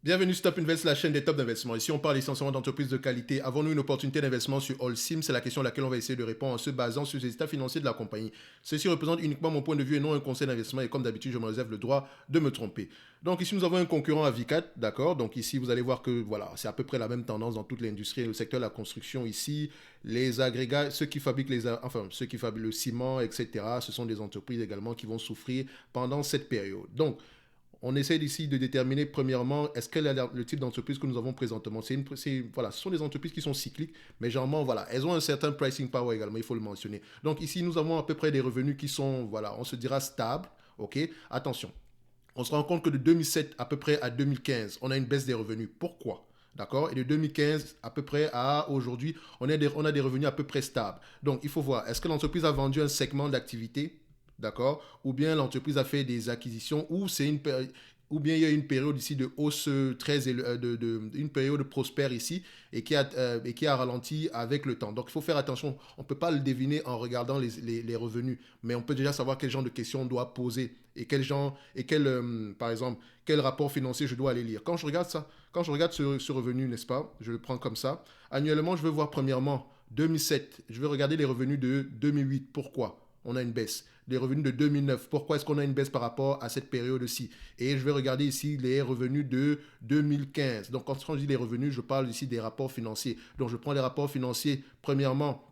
Bienvenue sur Top Invest, la chaîne des top d'investissement. Ici, on parle essentiellement d'entreprises de qualité. Avons-nous une opportunité d'investissement sur Allsim? C'est la question à laquelle on va essayer de répondre en se basant sur les états financiers de la compagnie. Ceci représente uniquement mon point de vue et non un conseil d'investissement. Et comme d'habitude, je me réserve le droit de me tromper. Donc ici, nous avons un concurrent Avicat, d'accord? Donc ici, vous allez voir que voilà, c'est à peu près la même tendance dans toute l'industrie et le secteur de la construction ici. Les agrégats, ceux qui fabriquent ceux qui fabriquent le ciment, etc. Ce sont des entreprises également qui vont souffrir pendant cette période. Donc on essaie ici de déterminer premièrement, est-ce que le type d'entreprise que nous avons présentement, voilà, ce sont des entreprises qui sont cycliques, mais généralement, voilà, elles ont un certain pricing power également, il faut le mentionner. Donc ici, nous avons à peu près des revenus qui sont, voilà, on se dira stables, ok. Attention, on se rend compte que de 2007 à peu près à 2015, on a une baisse des revenus. Pourquoi? D'accord. Et de 2015 à peu près à aujourd'hui, on a des revenus à peu près stables. Donc, il faut voir, est-ce que l'entreprise a vendu un segment d'activité? D'accord. Ou bien l'entreprise a fait des acquisitions, ou bien il y a une période ici de hausse une période prospère ici et qui a ralenti avec le temps. Donc il faut faire attention, on ne peut pas le deviner en regardant les revenus, mais on peut déjà savoir quel genre de questions on doit poser et par exemple, quel rapport financier je dois aller lire. Quand je regarde ça, quand je regarde ce revenu, n'est-ce pas, je le prends comme ça. Annuellement, je veux voir premièrement 2007, je vais regarder les revenus de 2008. Pourquoi on a une baisse? Les revenus de 2009, pourquoi est-ce qu'on a une baisse par rapport à cette période-ci? Et je vais regarder ici les revenus de 2015. Donc quand je dis les revenus, je parle ici des rapports financiers. Donc je prends les rapports financiers premièrement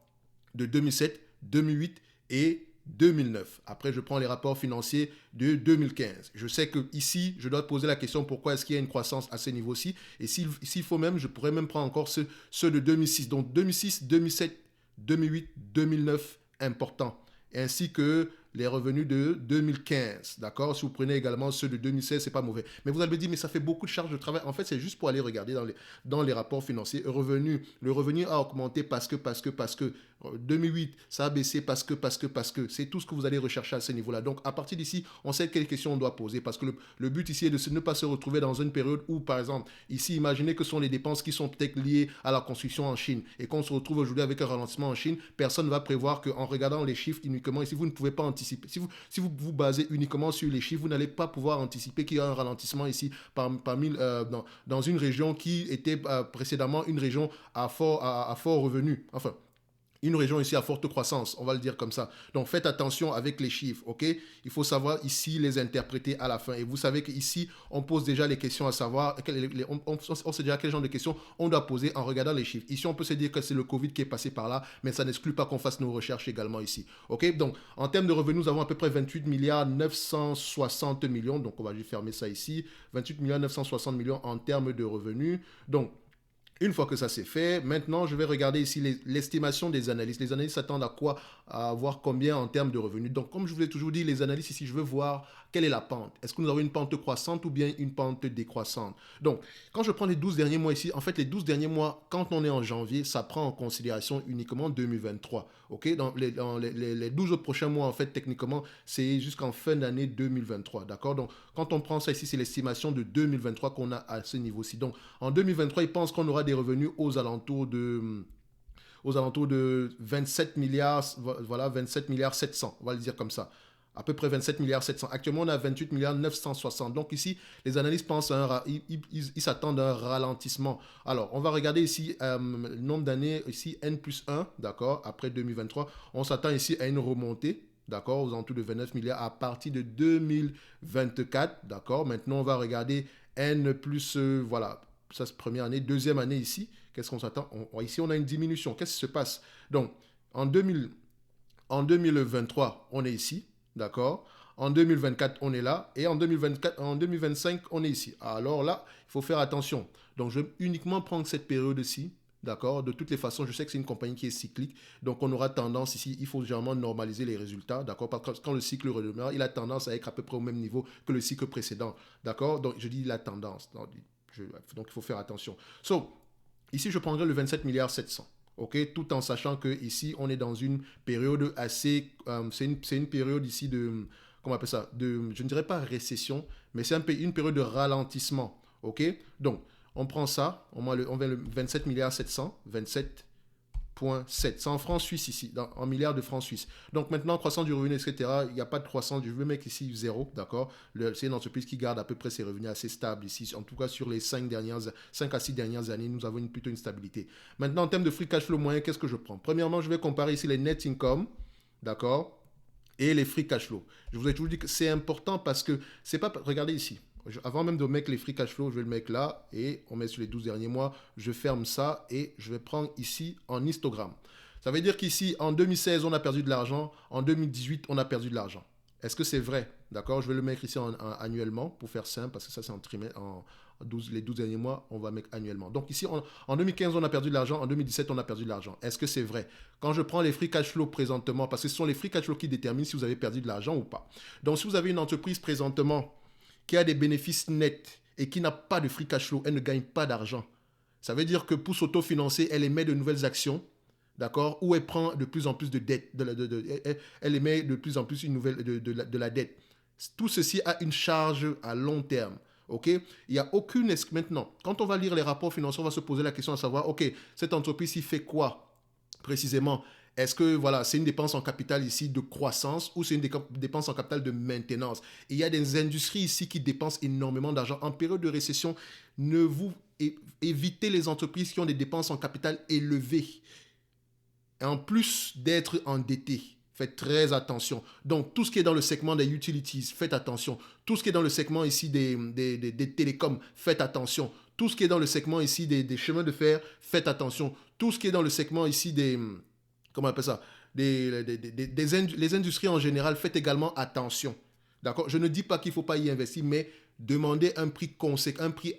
de 2007, 2008 et 2009. Après, je prends les rapports financiers de 2015. Je sais que ici, je dois poser la question pourquoi est-ce qu'il y a une croissance à ce niveau-ci. Et s'il faut même, je pourrais même prendre encore ceux de 2006. Donc 2006, 2007, 2008, 2009, important. Ainsi que les revenus de 2015. D'accord? Si vous prenez également ceux de 2016, c'est pas mauvais. Mais vous allez me dire, mais ça fait beaucoup de charges de travail. En fait, c'est juste pour aller regarder dans les rapports financiers. Le revenu a augmenté parce que 2008, ça a baissé parce que. C'est tout ce que vous allez rechercher à ce niveau-là. Donc, à partir d'ici, on sait quelles questions on doit poser parce que le but ici est de ne pas se retrouver dans une période où, par exemple, ici, imaginez que ce sont les dépenses qui sont peut-être liées à la construction en Chine et qu'on se retrouve aujourd'hui avec un ralentissement en Chine, personne ne va prévoir qu'en regardant les chiffres uniquement, ici, vous ne pouvez pas anticiper. Si vous vous basez uniquement sur les chiffres, vous n'allez pas pouvoir anticiper qu'il y a un ralentissement ici dans une région qui était précédemment une région à fort revenu. Enfin, une région ici à forte croissance, on va le dire comme ça. Donc faites attention avec les chiffres, ok? Il faut savoir ici les interpréter à la fin. Et vous savez qu'ici, on pose déjà les questions à savoir, on sait déjà quel genre de questions on doit poser en regardant les chiffres. Ici, on peut se dire que c'est le Covid qui est passé par là, mais ça n'exclut pas qu'on fasse nos recherches également ici, ok? Donc en termes de revenus, nous avons à peu près 28 milliards 960 millions, donc on va juste fermer ça ici, 28 milliards 960 millions en termes de revenus. Donc une fois que ça c'est fait, maintenant je vais regarder ici l'estimation des analystes. Les analystes s'attendent à quoi? À voir combien en termes de revenus. Donc comme je vous l'ai toujours dit, les analystes ici, je veux voir quelle est la pente. Est-ce que nous avons une pente croissante ou bien une pente décroissante? Donc quand je prends les 12 derniers mois ici, en fait les 12 derniers mois, quand on est en janvier, ça prend en considération uniquement 2023. Ok, dans les 12 autres prochains mois, en fait techniquement, c'est jusqu'en fin d'année 2023. D'accord? Donc quand on prend ça ici, c'est l'estimation de 2023 qu'on a à ce niveau-ci. Donc en 2023, ils pensent qu'on aura des revenus aux alentours de 27 milliards, voilà, 27 milliards 700, on va le dire comme ça. À peu près 27 milliards 700. Actuellement, on a 28 milliards 960. Donc ici, les analystes pensent ils s'attendent à un ralentissement. Alors, on va regarder ici le nombre d'années, ici N plus 1, d'accord, après 2023. On s'attend ici à une remontée, d'accord, aux alentours de 29 milliards à partir de 2024, d'accord. Maintenant, on va regarder N plus, voilà, ça c'est première année. Deuxième année ici, qu'est-ce qu'on s'attend? Ici, on a une diminution. Qu'est-ce qui se passe? Donc, en 2000, en 2023, on est ici, d'accord? En 2024, on est là. Et en 2024, en 2025, on est ici. Alors là, il faut faire attention. Donc, je vais uniquement prendre cette période-ci. D'accord. De toutes les façons, je sais que c'est une compagnie qui est cyclique. Donc, on aura tendance ici, il faut généralement normaliser les résultats. D'accord. Parce que quand le cycle redémarre, il a tendance à être à peu près au même niveau que le cycle précédent. D'accord. Donc, je dis la tendance. Donc, il faut faire attention. So, ici, je prendrai le 27 milliards 700. OK, tout en sachant que ici on est dans une période assez c'est une période ici de comment on appelle ça, de je ne dirais pas récession, mais c'est une période de ralentissement. OK, donc on prend ça, on met le 27 milliards 700, 27 C'est en francs suisses ici, en milliards de francs suisses. Donc maintenant, croissance du revenu, etc., il n'y a pas de croissance. Je veux mettre ici zéro, d'accord. C'est une entreprise qui garde à peu près ses revenus assez stables ici. En tout cas, sur les 5 à 6 dernières années, nous avons plutôt une stabilité. Maintenant, en termes de free cash flow moyen, qu'est-ce que je prends? Premièrement, je vais comparer ici les net income, d'accord, et les free cash flow. Je vous ai toujours dit que c'est important parce que c'est pas... Regardez ici. Avant même de mettre les free cash flow, je vais le mettre là et on met sur les 12 derniers mois. Je ferme ça et je vais prendre ici en histogramme. Ça veut dire qu'ici, en 2016, on a perdu de l'argent. En 2018, on a perdu de l'argent. Est-ce que c'est vrai? D'accord, je vais le mettre ici annuellement pour faire simple parce que ça, c'est en trimestre. Les 12 derniers mois, on va mettre annuellement. Donc ici, en 2015, on a perdu de l'argent. En 2017, on a perdu de l'argent. Est-ce que c'est vrai? Quand je prends les free cash flow présentement, parce que ce sont les free cash flow qui déterminent si vous avez perdu de l'argent ou pas. Donc si vous avez une entreprise présentement qui a des bénéfices nets et qui n'a pas de free cash flow, elle ne gagne pas d'argent. Ça veut dire que pour s'autofinancer, elle émet de nouvelles actions, d'accord, ou elle prend de plus en plus de dettes, elle émet de plus en plus de la dette. Tout ceci a une charge à long terme. Ok, il n'y a aucune... Maintenant, quand on va lire les rapports financiers, on va se poser la question à savoir, ok, cette entreprise, il fait quoi précisément? Est-ce que voilà, c'est une dépense en capital ici de croissance ou c'est une dépense en capital de maintenance? Et il y a des industries ici qui dépensent énormément d'argent. En période de récession, ne vous évitez les entreprises qui ont des dépenses en capital élevées. Et en plus d'être endettés. Faites très attention. Donc, tout ce qui est dans le segment des utilities, faites attention. Tout ce qui est dans le segment ici des télécoms, faites attention. Tout ce qui est dans le segment ici des chemins de fer, faites attention. Tout ce qui est dans le segment ici comment on appelle ça? Les industries en général, faites également attention. D'accord? Je ne dis pas qu'il ne faut pas y investir, mais demandez un prix conséquent, un prix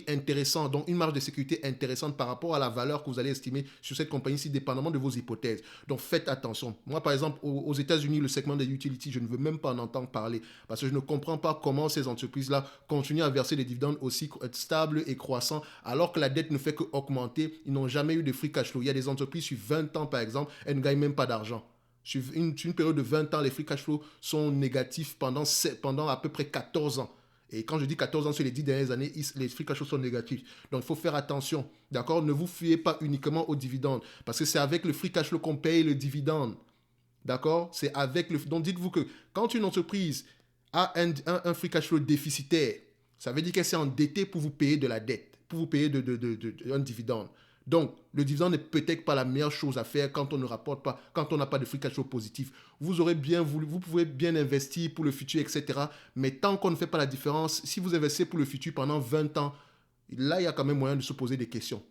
intéressant, donc une marge de sécurité intéressante par rapport à la valeur que vous allez estimer sur cette compagnie-ci, dépendamment de vos hypothèses. Donc faites attention. Moi, par exemple, aux États-Unis, le segment des utilities, je ne veux même pas en entendre parler parce que je ne comprends pas comment ces entreprises-là continuent à verser des dividendes aussi stables et croissants alors que la dette ne fait qu'augmenter. Ils n'ont jamais eu de free cash flow. Il y a des entreprises sur 20 ans, par exemple, elles ne gagnent même pas d'argent. Sur une période de 20 ans, les free cash flow sont négatifs pendant à peu près 14 ans. Et quand je dis 14 ans, sur les 10 dernières années, les free cash flow sont négatifs. Donc, il faut faire attention. D'accord? Ne vous fiez pas uniquement aux dividendes. Parce que c'est avec le free cash flow qu'on paye le dividende. D'accord? C'est avec le... Donc, dites-vous que quand une entreprise a un free cash flow déficitaire, ça veut dire qu'elle s'est endettée pour vous payer de la dette, pour vous payer un dividende. Donc, le dividende n'est peut-être pas la meilleure chose à faire quand on ne rapporte pas, quand on n'a pas de free cash flow positif. Vous aurez bien voulu, vous pouvez bien investir pour le futur, etc. Mais tant qu'on ne fait pas la différence, si vous investissez pour le futur pendant 20 ans, là, il y a quand même moyen de se poser des questions.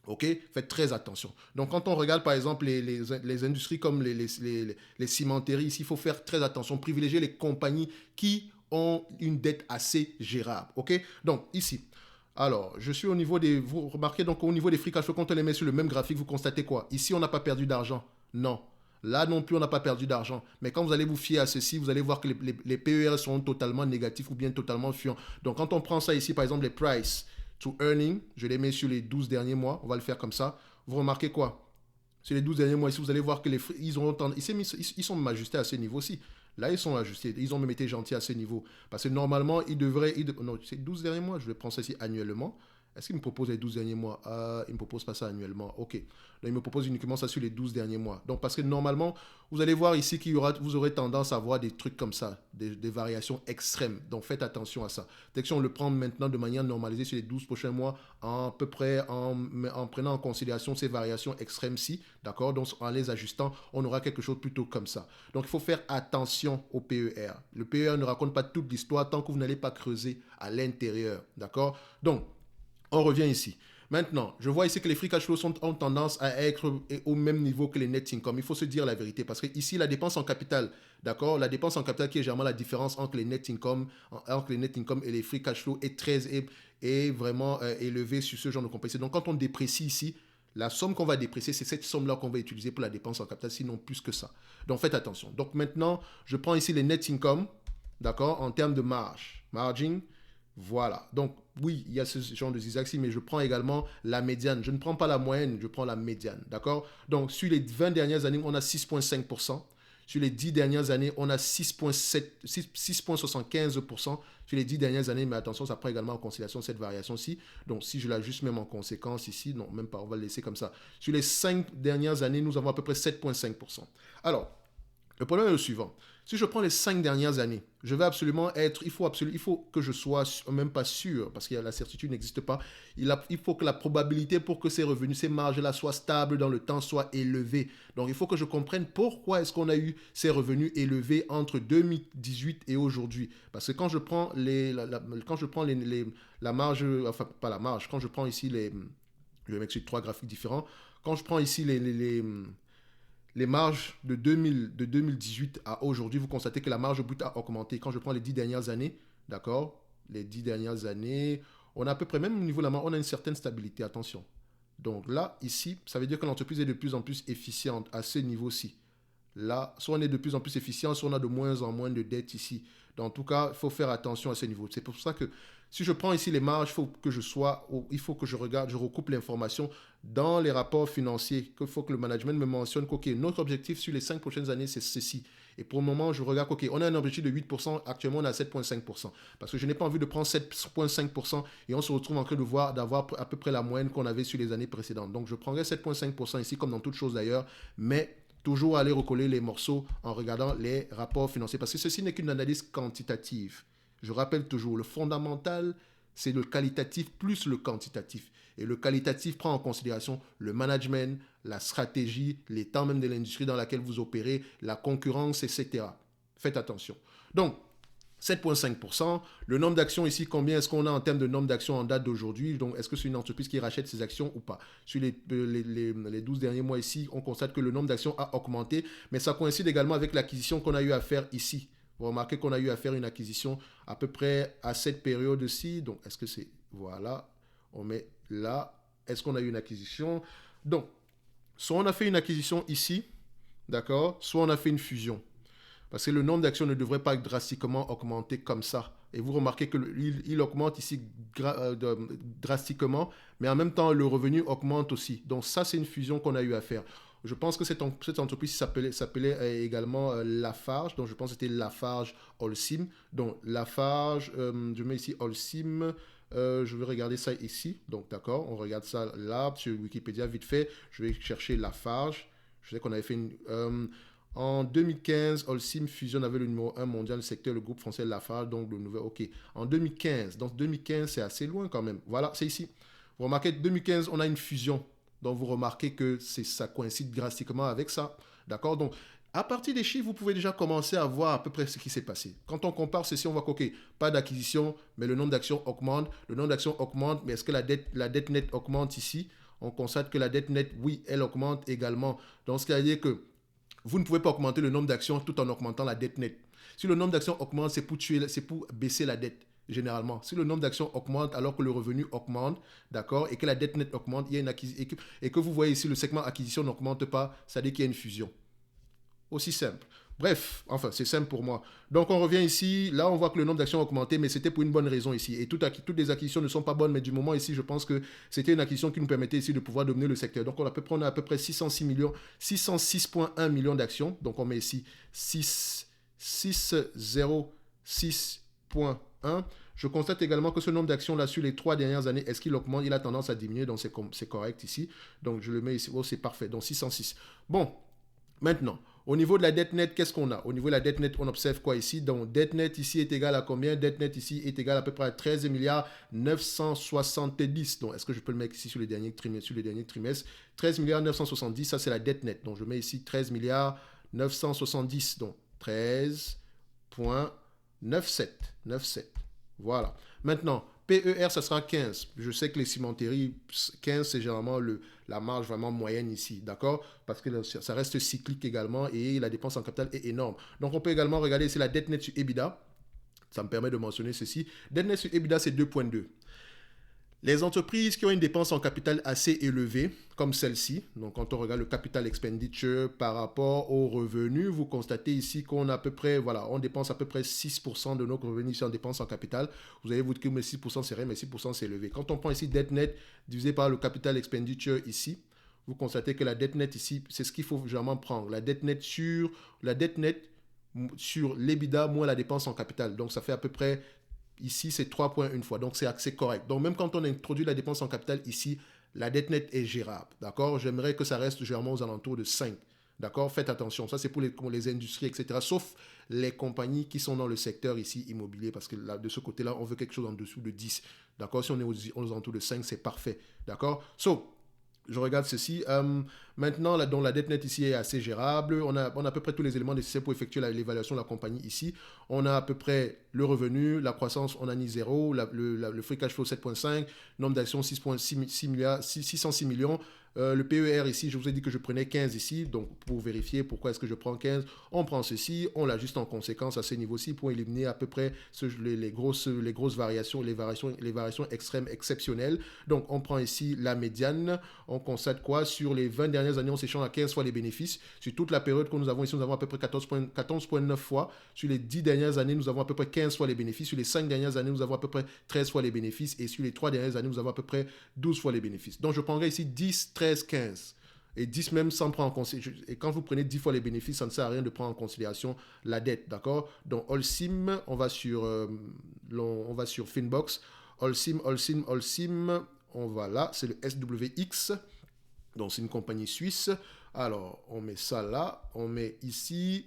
Ok? Faites très attention. Donc, quand on regarde, par exemple, les industries comme les cimenteries, ici, il faut faire très attention. Privilégier les compagnies qui ont une dette assez gérable. Ok? Donc, ici... Alors, je suis au niveau des... Vous remarquez donc au niveau des free cash flow, quand on les met sur le même graphique, vous constatez quoi? Ici, on n'a pas perdu d'argent. Non. Là non plus, on n'a pas perdu d'argent. Mais quand vous allez vous fier à ceci, vous allez voir que les PER sont totalement négatifs ou bien totalement fuyants. Donc, quand on prend ça ici, par exemple, les price to earning, je les mets sur les 12 derniers mois. On va le faire comme ça. Vous remarquez quoi? Sur les 12 derniers mois, ici, vous allez voir que ils sont même ajustés à ce niveau-ci. Là, ils sont ajustés. Ils ont même été gentils à ce niveau. Parce que normalement, non, c'est 12 derniers mois. Je vais prendre ça ici annuellement. Est-ce qu'il me propose les 12 derniers mois? Il ne me propose pas ça annuellement. OK. Là, il me propose uniquement ça sur les 12 derniers mois. Donc, parce que normalement, vous allez voir ici vous aurez tendance à voir des trucs comme ça, des variations extrêmes. Donc, faites attention à ça. Dès que si on le prend maintenant de manière normalisée sur les 12 prochains mois, à peu près en prenant en considération ces variations extrêmes-ci, d'accord? Donc, en les ajustant, on aura quelque chose plutôt comme ça. Donc, il faut faire attention au PER. Le PER ne raconte pas toute l'histoire tant que vous n'allez pas creuser à l'intérieur, d'accord? Donc, on revient ici. Maintenant, je vois ici que les free cash flow ont tendance à être au même niveau que les net income. Il faut se dire la vérité parce que ici, la dépense en capital, d'accord, la dépense en capital qui est généralement la différence entre les net income et les free cash flow est vraiment élevée sur ce genre de compagnie. Donc, quand on déprécie ici, la somme qu'on va déprécier, c'est cette somme-là qu'on va utiliser pour la dépense en capital, sinon plus que ça. Donc, faites attention. Donc, maintenant, je prends ici les net income, d'accord, en termes de margin. Voilà. Donc, oui, il y a ce genre de zigzag-ci, mais je prends également la médiane. Je ne prends pas la moyenne, je prends la médiane. D'accord? Donc, sur les 20 dernières années, on a 6,5%. Sur les 10 dernières années, on a 6,75% sur les 10 dernières années, mais attention, ça prend également en considération cette variation-ci. Donc, si je l'ajuste même en conséquence ici, non, même pas, on va le laisser comme ça. Sur les 5 dernières années, nous avons à peu près 7,5%. Alors, le problème est le suivant. Si je prends les 5 dernières années, je vais absolument être, il faut que je sois même pas sûr, parce que la certitude n'existe pas. Il faut que la probabilité pour que ces revenus, ces marges-là soient stables dans le temps soit élevée. Donc, il faut que je comprenne pourquoi est-ce qu'on a eu ces revenus élevés entre 2018 et aujourd'hui. Parce que quand je prends la marge, enfin, pas la marge, quand je prends ici je vais mettre sur 3 graphiques différents. Quand je prends ici les marges de 2018 à aujourd'hui, vous constatez que la marge brute a augmenté. Quand je prends les 10 dernières années, d'accord, les 10 dernières années, on a à peu près, même au niveau de la marge, on a une certaine stabilité, attention. Donc là, ici, ça veut dire que l'entreprise est de plus en plus efficiente à ce niveau-ci. Là, soit on est de plus en plus efficient, soit on a de moins en moins de dettes ici. Donc, en tout cas, il faut faire attention à ce niveau. C'est pour ça que si je prends ici les marges, il faut que je regarde, je recoupe l'information dans les rapports financiers, qu'il faut que le management me mentionne que notre objectif sur les 5 prochaines années, c'est ceci. Et pour le moment, je regarde on a un objectif de 8%, actuellement on a 7,5%. Parce que je n'ai pas envie de prendre 7,5% et on se retrouve en train d'avoir à peu près la moyenne qu'on avait sur les années précédentes. Donc je prendrai 7,5% ici, comme dans toute chose d'ailleurs, mais toujours aller recoller les morceaux en regardant les rapports financiers. Parce que ceci n'est qu'une analyse quantitative. Je rappelle toujours, le fondamental, c'est le qualitatif plus le quantitatif. Et le qualitatif prend en considération le management, la stratégie, les temps même de l'industrie dans laquelle vous opérez, la concurrence, etc. Faites attention. Donc, 7,5%. Le nombre d'actions ici, combien est-ce qu'on a en termes de nombre d'actions en date d'aujourd'hui? Donc, est-ce que c'est une entreprise qui rachète ses actions ou pas? Sur les 12 derniers mois ici, on constate que le nombre d'actions a augmenté, mais ça coïncide également avec l'acquisition qu'on a eu à faire ici. Vous remarquez qu'on a eu à faire une acquisition à peu près à cette période-ci. Donc, est-ce que c'est... Voilà, on met là. Est-ce qu'on a eu une acquisition? Donc, soit on a fait une acquisition ici, d'accord? Soit on a fait une fusion. Parce que le nombre d'actions ne devrait pas drastiquement augmenter comme ça. Et vous remarquez qu'il augmente ici drastiquement, mais en même temps, le revenu augmente aussi. Donc ça, c'est une fusion qu'on a eu à faire. Je pense que cette entreprise s'appelait également Lafarge. Donc je pense que c'était Lafarge Holcim. Donc Lafarge, je mets ici Holcim. Je vais regarder ça ici. Donc d'accord, on regarde ça là sur Wikipédia vite fait. Je vais chercher Lafarge. Je sais qu'on avait fait une... en 2015, Holcim fusionne avec le numéro 1 mondial du secteur, le groupe français Lafarge, donc le nouvel... Ok, en 2015, donc 2015, c'est assez loin quand même. Voilà, c'est ici. Vous remarquez, 2015, on a une fusion. Donc, vous remarquez que ça coïncide drastiquement avec ça. D'accord? Donc, à partir des chiffres, vous pouvez déjà commencer à voir à peu près ce qui s'est passé. Quand on compare ceci, on voit OK, pas d'acquisition, mais le nombre d'actions augmente. Le nombre d'actions augmente, mais est-ce que la dette nette augmente ici? On constate que la dette nette, oui, elle augmente également. Donc, ce qui veut dire que vous ne pouvez pas augmenter le nombre d'actions tout en augmentant la dette nette. Si le nombre d'actions augmente, c'est pour baisser la dette, généralement. Si le nombre d'actions augmente alors que le revenu augmente, d'accord, et que la dette nette augmente, il y a une acquisition, et que vous voyez ici le segment acquisition n'augmente pas, ça veut dire qu'il y a une fusion. Aussi simple. Bref, enfin, c'est simple pour moi. Donc, on revient ici. Là, on voit que le nombre d'actions a augmenté, mais c'était pour une bonne raison ici. Et toutes les acquisitions ne sont pas bonnes, mais du moment ici, je pense que c'était une acquisition qui nous permettait ici de pouvoir dominer le secteur. Donc, on a à peu près 606,1 millions d'actions. Donc, on met ici 606,1. Je constate également que ce nombre d'actions-là, sur les 3 dernières années, est-ce qu'il augmente? Il a tendance à diminuer, donc c'est correct ici. Donc, je le mets ici. Oh, c'est parfait. Donc, 606. Bon, maintenant, au niveau de la dette nette, qu'est-ce qu'on a? Au niveau de la dette nette, on observe quoi ici? Donc, dette nette ici est égale à combien? Dette nette ici est égale à peu près à 13 milliards 970. Donc, est-ce que je peux le mettre ici sur les derniers trimestres? 13 milliards 970, ça c'est la dette nette. Donc, je mets ici 13 milliards 970. Donc, 13,97. Voilà. Maintenant, PER, ça sera 15. Je sais que les cimenteries, 15, c'est généralement la marge vraiment moyenne ici, d'accord? Parce que ça reste cyclique également et la dépense en capital est énorme. Donc, on peut également regarder ici la dette nette sur EBITDA. Ça me permet de mentionner ceci. Dette nette sur EBITDA, c'est 2,2. Les entreprises qui ont une dépense en capital assez élevée, comme celle-ci, donc quand on regarde le capital expenditure par rapport aux revenus, vous constatez ici qu'on a à peu près, voilà, on dépense à peu près 6% de nos revenus ici en dépense en capital. Vous allez vous dire que 6% c'est rien, mais 6% c'est élevé. Quand on prend ici dette nette divisé par le capital expenditure ici, vous constatez que la dette nette ici, c'est ce qu'il faut généralement prendre. La dette nette sur l'EBITDA moins la dépense en capital. Donc, ça fait à peu près, ici, c'est 3,1 fois. Donc, c'est assez correct. Donc, même quand on introduit la dépense en capital ici, la dette nette est gérable. D'accord? J'aimerais que ça reste généralement aux alentours de 5. D'accord? Faites attention. Ça, c'est pour les industries, etc. Sauf les compagnies qui sont dans le secteur ici immobilier, parce que là, de ce côté-là, on veut quelque chose en dessous de 10. D'accord? Si on est aux alentours de 5, c'est parfait. D'accord? Je regarde ceci. Maintenant, dont la dette nette ici est assez gérable. On a à peu près tous les éléments nécessaires pour effectuer l'évaluation de la compagnie ici. On a à peu près le revenu, la croissance, on a mis 0, le free cash flow 7,5, nombre d'actions 606 millions. Le PER ici, je vous ai dit que je prenais 15 ici, donc pour vérifier pourquoi est-ce que je prends 15, on prend ceci, on l'ajuste en conséquence à ce niveau-ci pour éliminer à peu près les grosses variations, les variations extrêmes exceptionnelles. Donc on prend ici la médiane, on constate quoi? Sur les 20 dernières années, on s'échange à 15 fois les bénéfices. Sur toute la période que nous avons ici, nous avons à peu près 14,9 fois. Sur les 10 dernières années, nous avons à peu près 15 fois les bénéfices. Sur les 5 dernières années, nous avons à peu près 13 fois les bénéfices. Et sur les 3 dernières années, nous avons à peu près 12 fois les bénéfices. Donc je prendrai ici 10, 13, 15. Et 10 même sans prendre en considération. Et quand vous prenez 10 fois les bénéfices, ça ne sert à rien de prendre en considération la dette. D'accord? Donc Holcim, on va sur Finbox. Holcim, on va là. C'est le SWX. Donc c'est une compagnie suisse. Alors on met ça là. On met ici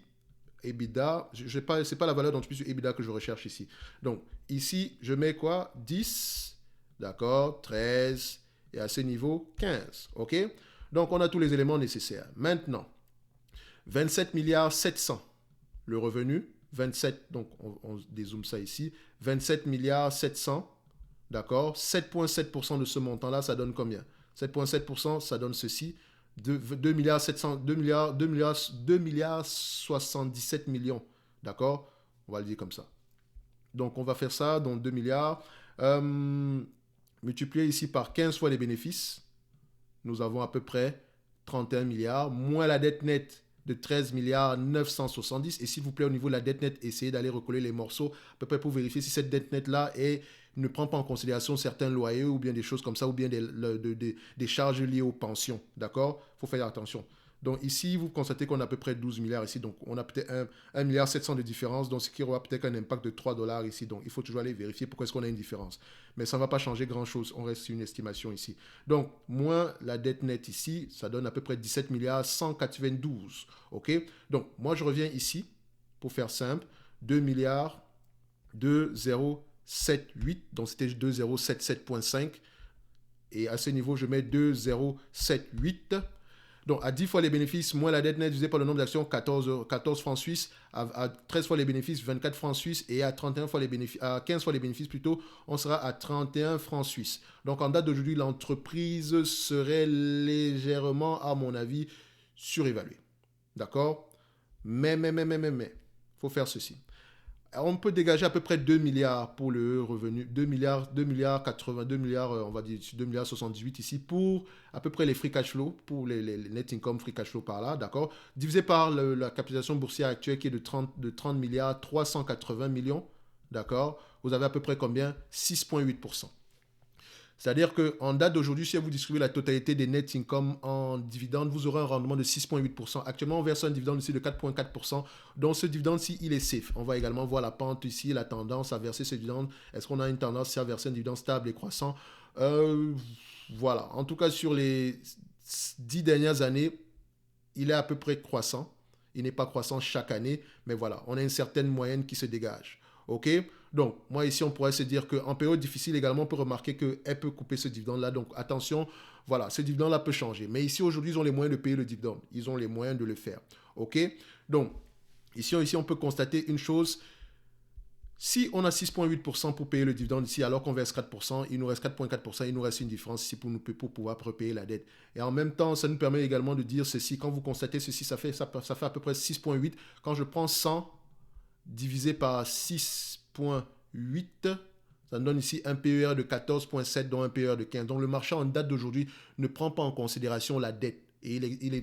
EBITDA. Ce n'est pas la valeur d'entreprise du EBITDA que je recherche ici. Donc ici, je mets quoi? 10. D'accord? 13. Et à ce niveau, 15. OK? Donc, on a tous les éléments nécessaires. Maintenant, 27 milliards 700. Le revenu, 27, donc on dézoome ça ici. 27 milliards 700. D'accord? 7,7% de ce montant-là, ça donne combien? 7,7%, ça donne ceci. 2 milliards 700, 2 milliards 77 millions. D'accord? On va le dire comme ça. Donc, on va faire ça, donc 2 milliards. Multiplié ici par 15 fois les bénéfices, nous avons à peu près 31 milliards, moins la dette nette de 13 milliards 970. Et s'il vous plaît, au niveau de la dette nette, essayez d'aller recoller les morceaux, à peu près pour vérifier si cette dette nette-là ne prend pas en considération certains loyers ou bien des choses comme ça, ou bien des charges liées aux pensions. D'accord? Il faut faire attention. Donc ici, vous constatez qu'on a à peu près 12 milliards ici. Donc on a peut-être 1 milliard 700 de différence. Donc ce qui aura peut-être un impact de 3 dollars ici. Donc il faut toujours aller vérifier pourquoi est-ce qu'on a une différence. Mais ça ne va pas changer grand-chose. On reste sur une estimation ici. Donc moins la dette nette ici, ça donne à peu près 17 milliards 192. OK? Donc moi je reviens ici pour faire simple. 2 milliards 2078. Donc c'était 2077,5. Et à ce niveau, je mets 2078. Donc, à 10 fois les bénéfices, moins la dette nette divisée par le nombre d'actions, 14 francs suisses. À 13 fois les bénéfices, 24 francs suisses. Et à 15 fois les bénéfices plutôt, on sera à 31 francs suisses. Donc, en date d'aujourd'hui, l'entreprise serait légèrement, à mon avis, surévaluée. D'accord? Mais, il faut faire ceci. On peut dégager à peu près 2 milliards pour le revenu, 2 milliards 80, 2 milliards, on va dire 2 milliards 78 ici pour à peu près les free cash flow, pour les net income free cash flow par là, d'accord? Divisé par la capitalisation boursière actuelle qui est de 30 milliards 380 millions, d'accord? Vous avez à peu près combien? 6,8%. C'est-à-dire qu'en date d'aujourd'hui, si vous distribuez la totalité des net income en dividendes, vous aurez un rendement de 6,8%. Actuellement, on verse un dividende ici de 4,4%. Donc, ce dividende-ci, il est safe. On va également voir la pente ici, la tendance à verser ce dividende. Est-ce qu'on a une tendance à verser un dividende stable et croissant? Voilà. En tout cas, sur les 10 dernières années, il est à peu près croissant. Il n'est pas croissant chaque année, mais voilà, on a une certaine moyenne qui se dégage. OK? Donc, moi ici, on pourrait se dire qu'en période difficile également, on peut remarquer qu'elle peut couper ce dividende-là. Donc, attention, voilà, ce dividende-là peut changer. Mais ici, aujourd'hui, ils ont les moyens de payer le dividende. Ils ont les moyens de le faire. OK? Donc, ici, on peut constater une chose. Si on a 6,8% pour payer le dividende ici, alors qu'on verse 4%, il nous reste 4,4%, il nous reste une différence ici pour pouvoir repayer la dette. Et en même temps, ça nous permet également de dire ceci. Quand vous constatez ceci, ça fait à peu près 6,8. Quand je prends 100 divisé par 6,8, ça me donne ici un PER de 14,7, dont un PER de 15. Donc le marché en date d'aujourd'hui ne prend pas en considération la dette. et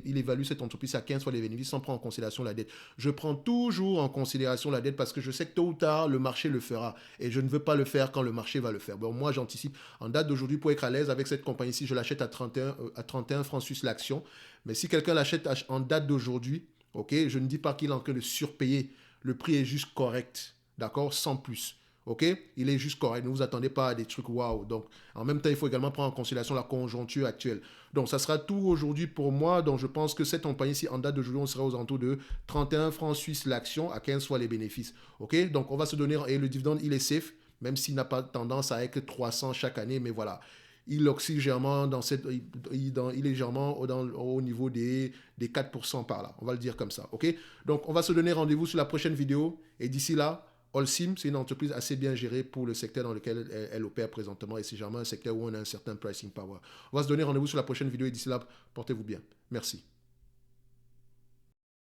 il évalue cette entreprise à 15 fois les bénéfices sans prendre en considération la dette. Je prends toujours en considération la dette parce que je sais que tôt ou tard, le marché le fera. Et je ne veux pas le faire quand le marché va le faire. Bon, moi, j'anticipe en date d'aujourd'hui pour être à l'aise avec cette compagnie-ci. Je l'achète à 31 francs suisses l'action. Mais si quelqu'un l'achète en date d'aujourd'hui, ok, je ne dis pas qu'il est en train de surpayer. Le prix est juste correct. D'accord? Sans plus. Ok, il est juste correct. Ne vous attendez pas à des trucs waouh. Donc, en même temps, il faut également prendre en considération la conjoncture actuelle. Donc, ça sera tout aujourd'hui pour moi. Donc, je pense que cette compagnie-ci, en date d'aujourd'hui, on sera aux alentours de 31 francs suisses l'action à 15 fois les bénéfices. Ok, donc on va se donner, et le dividende, il est safe, même s'il n'a pas tendance à être 300 chaque année, mais voilà. Il oscille légèrement, il est légèrement au niveau des 4% par là. On va le dire comme ça. Ok, donc, on va se donner rendez-vous sur la prochaine vidéo. Et d'ici là, Holcim, c'est une entreprise assez bien gérée pour le secteur dans lequel elle opère présentement et c'est généralement un secteur où on a un certain pricing power. On va se donner rendez-vous sur la prochaine vidéo et d'ici là, portez-vous bien. Merci.